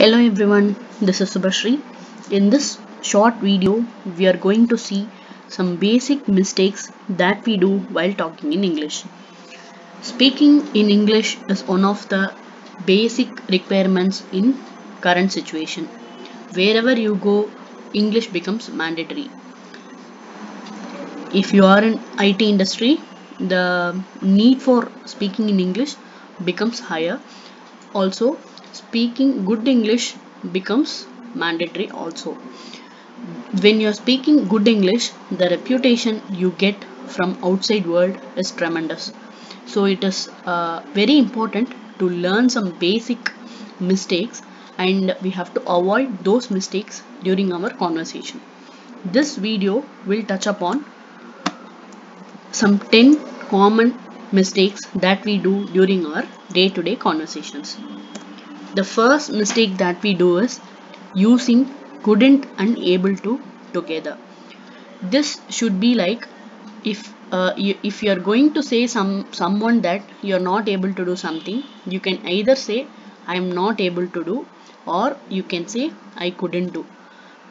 Hello everyone, this is Subhashri. In this short video, we are going to see some basic mistakes that we do while talking in English. Speaking in English is one of the basic requirements in current situation. Wherever you go, English becomes mandatory. If you are in IT industry, the need for speaking in English becomes higher. Also, speaking good English becomes mandatory also. When you're speaking good English, the reputation you get from outside world is tremendous. So it is very important to learn some basic mistakes, and we have to avoid those mistakes during our conversation. This video will touch upon some 10 common mistakes that we do during our day-to-day conversations. The first mistake that we do is using couldn't and able to together. This should be like if you are going to say someone that you are not able to do something, you can either say I am not able to do, or you can say I couldn't do.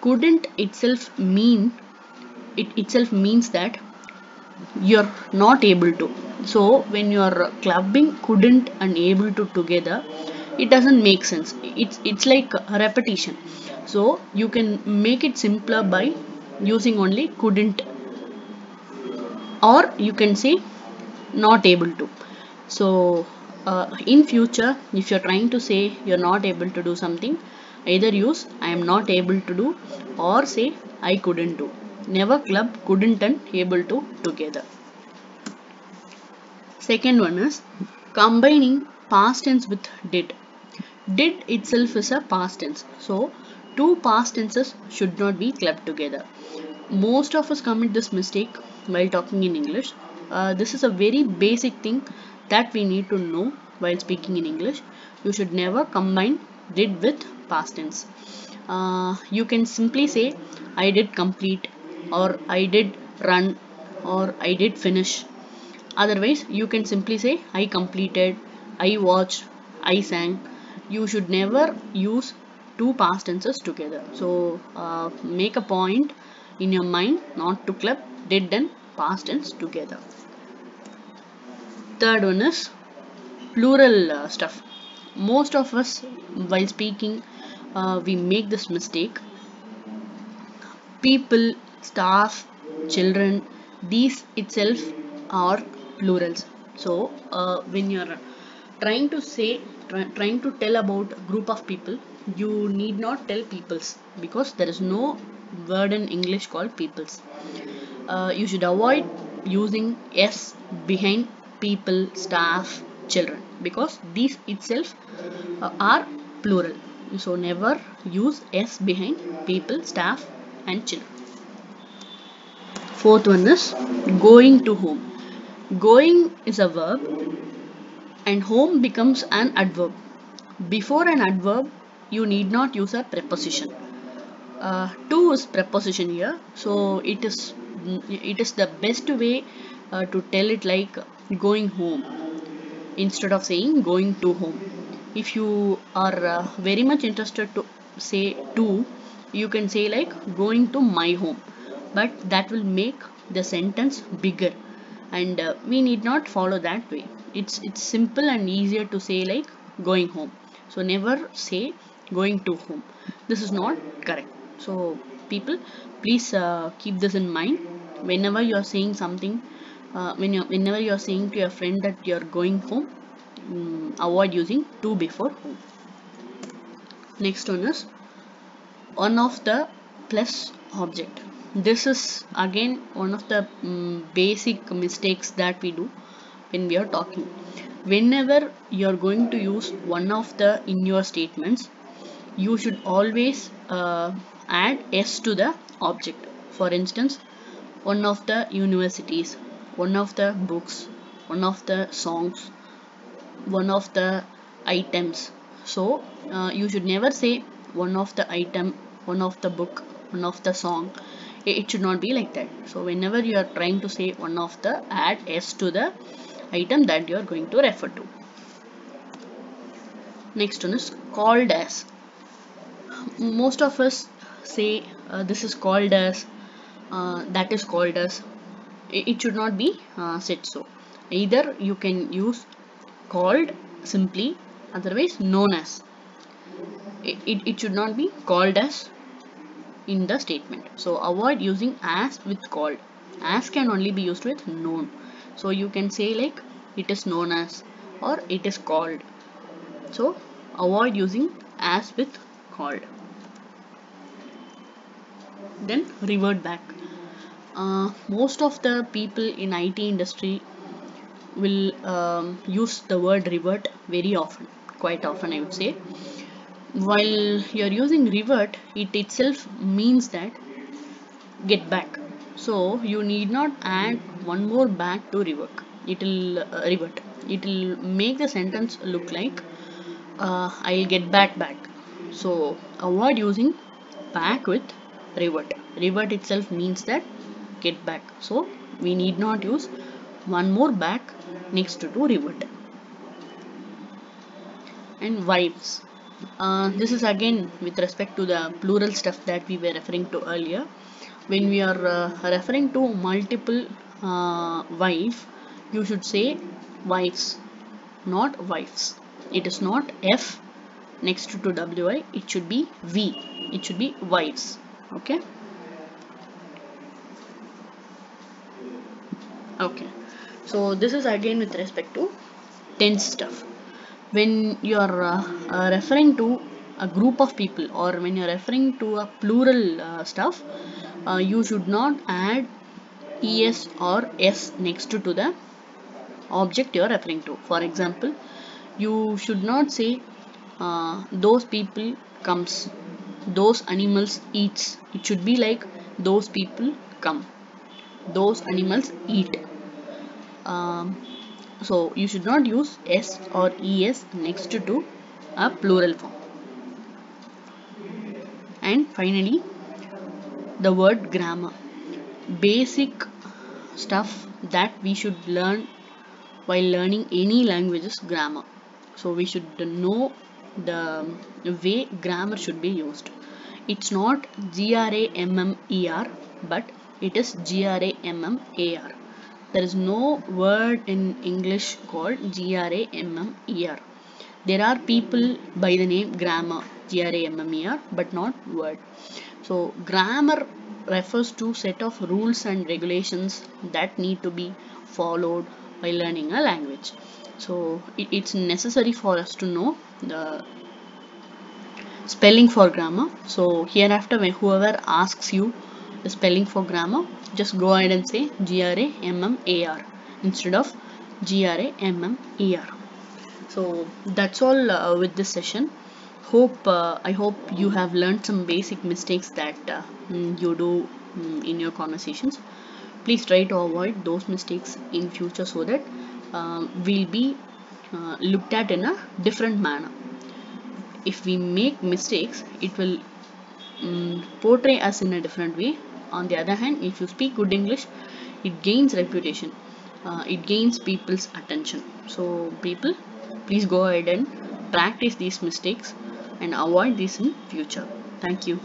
Couldn't itself means that you're not able to. So when you are clubbing couldn't and able to together, it doesn't make sense. It's like a repetition. So you can make it simpler by using only couldn't, or you can say not able to. So in future, if you're trying to say you're not able to do something, either use I am not able to do, or say I couldn't do. Never club couldn't and able to together. Second one is combining past tense with did. Did itself is a past tense. So two past tenses should not be clubbed together. Most of us commit this mistake while talking in English. This is a very basic thing that we need to know while speaking in English. You should never combine did with past tense. You can simply say I did complete, or I did run, or I did finish. Otherwise, you can simply say I completed, I watched, I sang. You should never use two past tenses together. So make a point in your mind not to club did and past tense together. Third one is plural stuff. Most of us while speaking, we make this mistake. People, staff, children, these itself are plurals. So when you're trying to say trying to tell about a group of people, you need not tell peoples, because there is no word in English called peoples. You should avoid using s behind people, staff, children, because these itself are plural. So never use s behind people, staff and children. Fourth one is going to home. Going is a verb and home becomes an adverb. Before an adverb, you need not use a preposition. To is preposition here, so it is the best way to tell it like going home instead of saying going to home. If you are very much interested to say to, you can say like going to my home, but that will make the sentence bigger, and we need not follow that way. It's simple and easier to say like going home. So never say going to home. This is not correct. So people, please keep this in mind whenever you are saying something. Whenever you are saying to your friend that you are going home, avoid using to before home. Next one is one of the plus object. This is again one of the basic mistakes that we do when we are talking. Whenever you are going to use one of the in your statements, you should always add s to the object. For instance, one of the universities, one of the books, one of the songs, one of the items. So you should never say one of the item, one of the book, one of the song. It should not be like that. So whenever you are trying to say one of the, add s to the item that you are going to refer to. Next one is called as. Most of us say this is called as, that is called as. It should not be said so. Either you can use called simply, otherwise known as. It should not be called as in the statement. So avoid using as with called. As can only be used with known. So you can say like it is known as or it is called. So avoid using as with called. Then revert back. Most of the people in IT industry will use the word revert very often, quite often I would say. While you're using revert, it itself means that get back. So you need not add one more back to revert. Revert. It will make the sentence look like I'll get back. So avoid using back with revert. Revert itself means that get back. So we need not use one more back next to revert. And wives. This is again with respect to the plural stuff that we were referring to earlier. When we are referring to multiple wife, you should say wives, not wives. It is not F next to WI, it should be V. It should be wives. Okay. Okay. So this is again with respect to tense stuff. When you are referring to a group of people, or when you're referring to a plural stuff, you should not add es or s next to the object you're referring to. For example, you should not say those people comes, those animals eats. It should be like those people come, those animals eat. um, so you should not use s or es next to a plural form. And finally, the word grammar, basic stuff that we should learn while learning any language is grammar. So we should know the way grammar should be used. It's not GRAMMER, but it is GRAMMAR. There is no word in English called GRAMMER. There are people by the name grammar, GRAMMER, but not word. So grammar refers to set of rules and regulations that need to be followed while learning a language. So it's necessary for us to know the spelling for grammar. So hereafter, when whoever asks you the spelling for grammar, just go ahead and say GRAMMAR instead of GRAMMER. So that's all with this session. I hope you have learned some basic mistakes that you do in your conversations. Please try to avoid those mistakes in future, so that we'll be looked at in a different manner. If we make mistakes, it will portray us in a different way. On the other hand, if you speak good English, it gains reputation, it gains people's attention. So people, please go ahead and practice these mistakes and avoid this in future. Thank you.